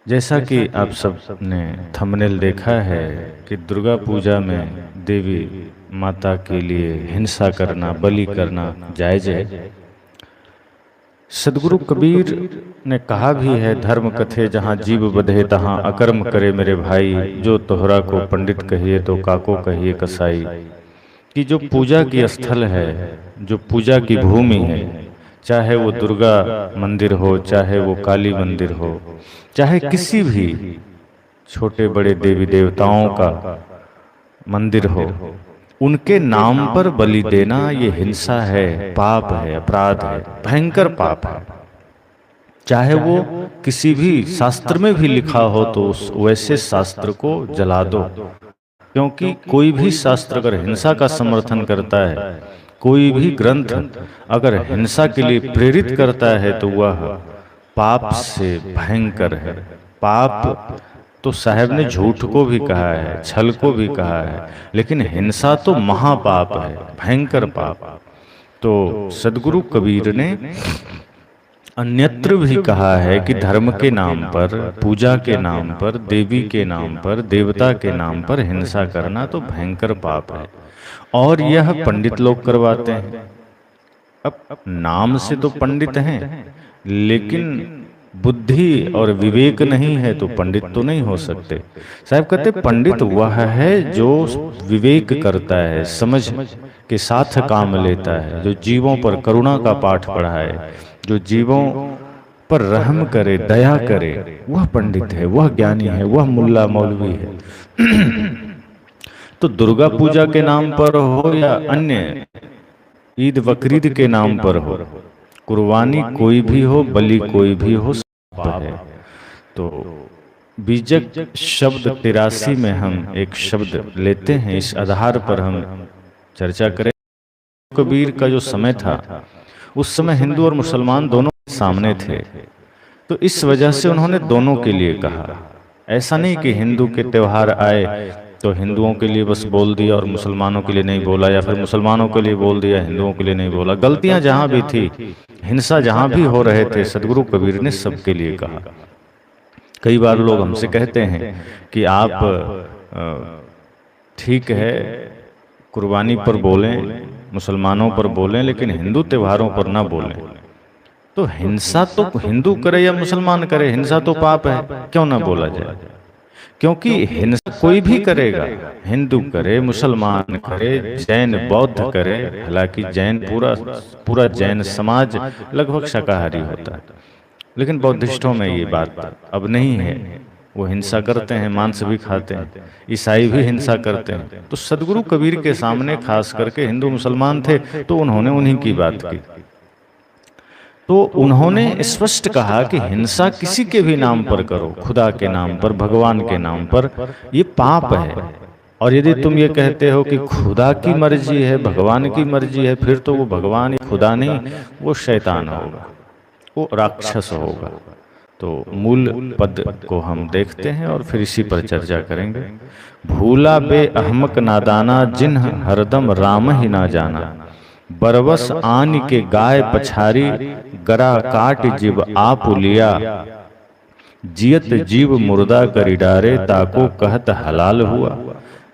जैसा कि आप सब ने थंबनेल देखा है कि दुर्गा पूजा में देवी माता के लिए हिंसा करना, बलि करना जायज है। सदगुरु कबीर ने कहा भी है, धर्म कथे जहाँ जीव बधे तहाँ अकर्म करे मेरे भाई, जो तोहरा को पंडित कहिए तो काको कहिए कसाई। कि जो पूजा की स्थल है, जो पूजा की भूमि है, चाहे वो दुर्गा मंदिर हो, चाहे वो काली मंदिर हो, चाहे किसी भी छोटे बड़े देवी देवताओं का मंदिर हो, उनके नाम पर बलि देना ये हिंसा है, पाप है, अपराध है, भयंकर पाप है। चाहे वो किसी भी शास्त्र में भी लिखा हो तो उस वैसे शास्त्र को जला दो, क्योंकि कोई भी शास्त्र अगर हिंसा का समर्थन करता है, कोई भी ग्रंथ अगर हिंसा के लिए प्रेरित करता है तो वह पाप से भयंकर है। पाप तो साहब ने झूठ को भी कहा है, छल को भी कहा है, लेकिन हिंसा तो महापाप है, भयंकर पाप। तो सदगुरु कबीर ने अन्यत्र भी कहा है कि धर्म के नाम पर, पूजा के नाम पर, देवी के नाम पर, देवता के नाम पर हिंसा करना तो भयंकर पाप है। और यह पंडित लोग करवाते हैं। अब नाम से तो पंडित हैं, लेकिन बुद्धि और विवेक नहीं है तो पंडित तो नहीं हो सकते। साहब कहते पंडित वह है जो विवेक करता है, समझ के साथ काम लेता है, जो जीवों पर करुणा का पाठ पढ़ाए, जो जीवों पर रहम करे, दया करे, वह पंडित है, वह ज्ञानी है, वह मुल्ला मौलवी है। तो दुर्गा पूजा के नाम पर हो या अन्य ईद बकरीद के नाम पर हो, कुर्बानी कोई भी हो, बलि कोई भी हो, पाप है। तो बीजक शब्द 83 में हम एक शब्द लेते हैं, इस आधार पर हम चर्चा करें। कबीर का जो समय था, उस समय हिंदू और मुसलमान दोनों सामने थे, तो इस वजह से उन्होंने दोनों के लिए कहा। ऐसा नहीं कि हिंदू के त्योहार आए तो हिंदुओं के लिए बस बोल दिया और मुसलमानों के लिए नहीं बोला, या फिर मुसलमानों के लिए बोल दिया, हिंदुओं के लिए नहीं बोला। गलतियां जहां भी थी, हिंसा जहां भी हो रहे थे, सदगुरु कबीर ने सबके लिए कहा। कई बार लोग हमसे कहते हैं कि आप ठीक है कुर्बानी पर बोलें, मुसलमानों पर बोलें, लेकिन हिंदू त्योहारों पर ना बोलें। तो हिंसा तो हिंदू करे या मुसलमान करे, हिंसा तो पाप है, क्यों ना बोला जाए? क्योंकि हिंसा कोई भी करेगा, हिंदू करे, मुसलमान करे, जैन बौद्ध करे। हालांकि जैन पूरा जैन समाज लगभग शाकाहारी होता है, लेकिन बौद्धिस्टों में ये बात अब नहीं है। वो हिंसा करते हैं, मांस भी खाते हैं, ईसाई भी हिंसा करते हैं। तो सदगुरु कबीर के सामने खास करके हिंदू मुसलमान थे, तो उन्होंने उन्हीं की बात की। तो उन्होंने स्पष्ट कहा कि हिंसा किसी के भी नाम पर करो, खुदा के नाम पर, भगवान के नाम पर, ये पाप है। और यदि तुम ये कहते हो कि खुदा की मर्जी है, भगवान की मर्जी है, फिर तो वो भगवान खुदा नहीं, वो शैतान होगा, वो राक्षस होगा। तो मूल पद को हम देखते हैं और फिर इसी पर चर्चा करेंगे। भूला बे अहमक नादाना, जिन्ह हरदम राम ही ना जाना, बरवस आन के गाय पछारी, गरा काट जीव आप लिया, जियत जीव मुर्दा करी डारे, ताको कहत हलाल हुआ,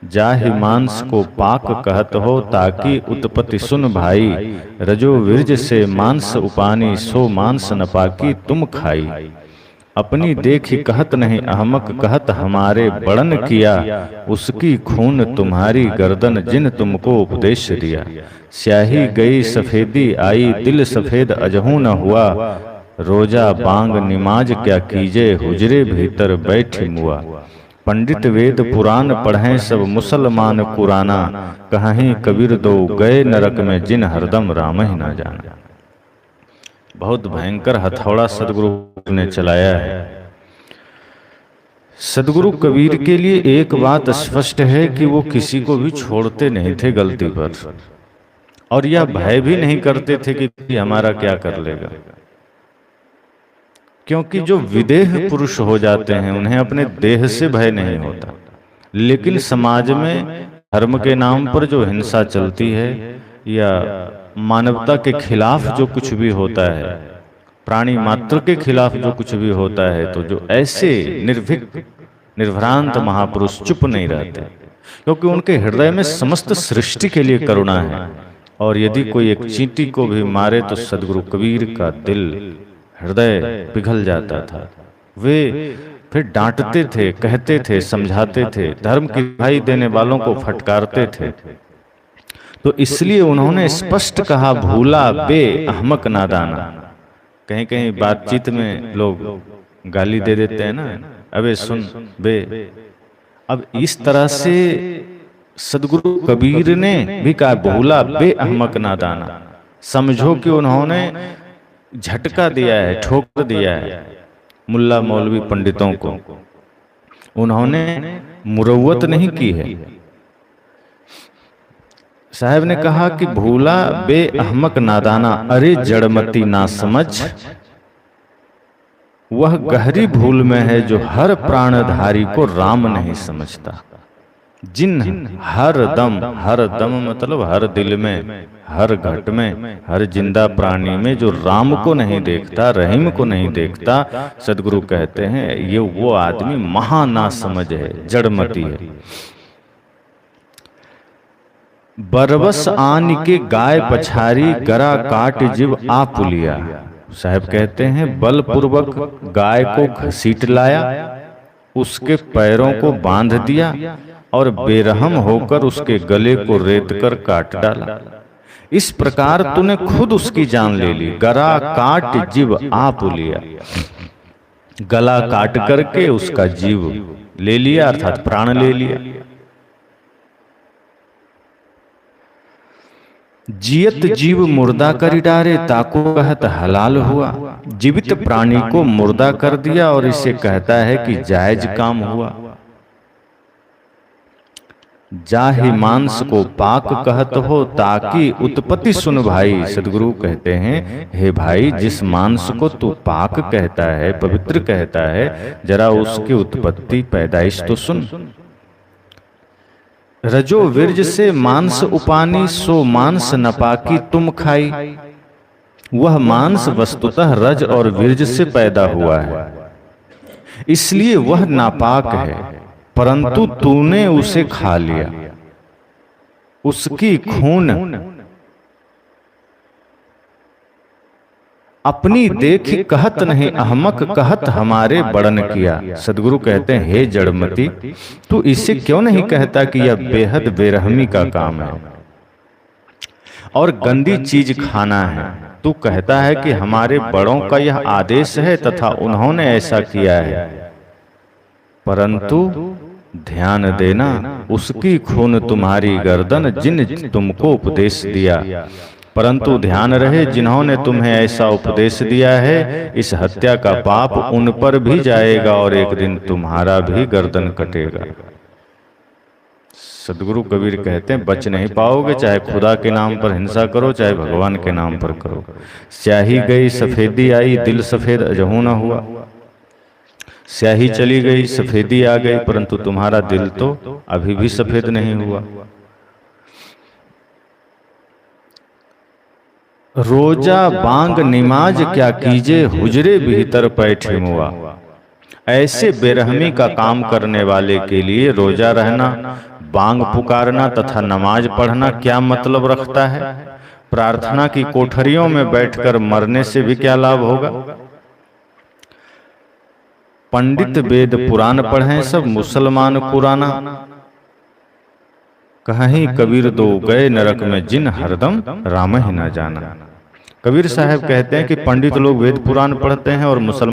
जाहि मांस को पाक कहत हो, ताकि उत्पत्ति सुन भाई, रजो विरज से मांस उपानी, सो मांस न पाकी तुम खाई, अपनी देखी कहत नहीं अहमक, कहत हमारे बड़न किया, उसकी खून तुम्हारी गर्दन, जिन तुमको उपदेश दिया, स्याही गई सफेदी आई, दिल सफेद अजहू न हुआ, रोजा बांग निमाज क्या कीजे, हुजरे भीतर बैठ मुआ, पंडित वेद पुराण पढ़ें सब मुसलमान कुराना, कहीं कबीर दो गए नरक में, जिन हरदम राम ही ना जाना। बहुत भयंकर हथौड़ा सदगुरु ने चलाया है। सदगुरु कबीर के लिए एक बात स्पष्ट है कि वो किसी को भी छोड़ते नहीं थे गलती पर, और यह भय भी नहीं करते थे कि हमारा क्या कर लेगा। क्योंकि जो विदेह पुरुष हो जाते हैं उन्हें अपने देह से भय नहीं होता, लेकिन समाज में धर्म के नाम पर जो हिंसा चलती है या मानवता के खिलाफ जो कुछ भी होता है, प्राणी मात्र के खिलाफ जो कुछ भी होता है, तो जो ऐसे निर्भीक निर्भ्रांत महापुरुष चुप नहीं रहते, क्योंकि उनके हृदय में समस्त सृष्टि के लिए करुणा है। और यदि कोई एक चींटी को भी मारे तो सदगुरु कबीर का दिल हृदय पिघल जाता था। वे फिर डांटते थे, कहते थे, समझाते थे, धर्म की दुहाई देने वालों को फटकारते थे। तो इसलिए उन्होंने स्पष्ट कहा, भूला बे अहमक नादाना। कहीं कहीं बातचीत में लोग गाली दे देते हैं ना, अबे सुन बे। अब इस तरह से सदगुरु कबीर ने भी कहा, भूला बे अहमक नादाना। समझो कि उन्होंने झटका दिया है, ठोकर दिया है मुल्ला मौलवी पंडितों को। उन्होंने मुरव्वत नहीं की है। साहब ने कहा कि भूला बे अहमक नादाना, अरे जड़मती ना समझ, वह गहरी भूल में है जो हर प्राणधारी को राम नहीं समझता। जिन हर दम मतलब हर दिल में, हर घट में, हर जिंदा प्राणी में जो राम को नहीं देखता, रहीम को नहीं देखता, सदगुरु कहते हैं ये वो आदमी महाना समझ है, जड़मती है। बरबस आन के गाय पछारी, गरा काट जिव आ पुलिया। साहब कहते हैं बलपूर्वक गाय को घसीट लाया, उसके पैरों को बांध दिया और बेरहम होकर उसके गले को रेत कर काट डाला। इस प्रकार तूने खुद उसकी जान ले ली। गरा काट जीव आप लिया, गला काट करके उसका जीव ले लिया, अर्थात प्राण ले लिया। जियत जीव मुर्दा करी डारे, ताको कहत हलाल हुआ। जीवित प्राणी को मुर्दा कर दिया और इसे कहता है कि जायज काम हुआ। जाहि मांस को पाक कहत हो, ताकि उत्पत्ति सुन भाई। सदगुरु कहते हैं, हे भाई, जिस मांस को तू पाक कहता है, पवित्र कहता है, जरा उसकी उत्पत्ति पैदाइश तो सुन। रजो विरज से मांस उपानी, सो मांस नपाकी तुम खाई। वह मांस वस्तुतः रज और विरज से पैदा हुआ है, इसलिए वह नापाक है, परंतु तूने उसे खा लिया। उसकी खून अपनी देखी कहत नहीं, अहमक कहत हमारे बड़न किया। सदगुरु कहते हैं, हे जड़मती, तू इसे क्यों नहीं कहता कि यह बेहद बेरहमी का काम है और गंदी चीज खाना है। तू कहता है कि हमारे बड़ों का यह आदेश है तथा उन्होंने ऐसा किया है, परंतु ध्यान देना, उसकी खून तुम्हारी गर्दन, जिन तुमको उपदेश दिया। परंतु ध्यान रहे, जिन्होंने तुम्हें ऐसा उपदेश दिया है, इस हत्या का पाप उन पर भी जाएगा और एक दिन तुम्हारा भी गर्दन कटेगा। सदगुरु कबीर कहते हैं, बच नहीं पाओगे, चाहे खुदा के नाम पर हिंसा करो, चाहे भगवान के नाम पर करो। स्याही गई सफेदी आई, दिल सफेद अजहू न हुआ। स्याही चली गई, सफेदी आ गई, परंतु तुम्हारा दिल तो अभी भी सफेद नहीं हुआ। रोजा बांग निमाज क्या कीजे, हुजरे भीतर बैठे मुआ। ऐसे बेरहमी का काम करने वाले के लिए रोजा रहना, बांग पुकारना तथा नमाज पढ़ना क्या मतलब रखता है? प्रार्थना की कोठरियों में बैठकर मरने से भी क्या लाभ होगा? पंडित वेद पुराण पढ़ें सब, मुसलमान कुराना। कहीं कबीर दो गए नरक में, जिन हरदम राम ही न जाना। कबीर साहब कहते हैं कि पंडित लोग वेद पुराण पढ़ते हैं और मुसलमान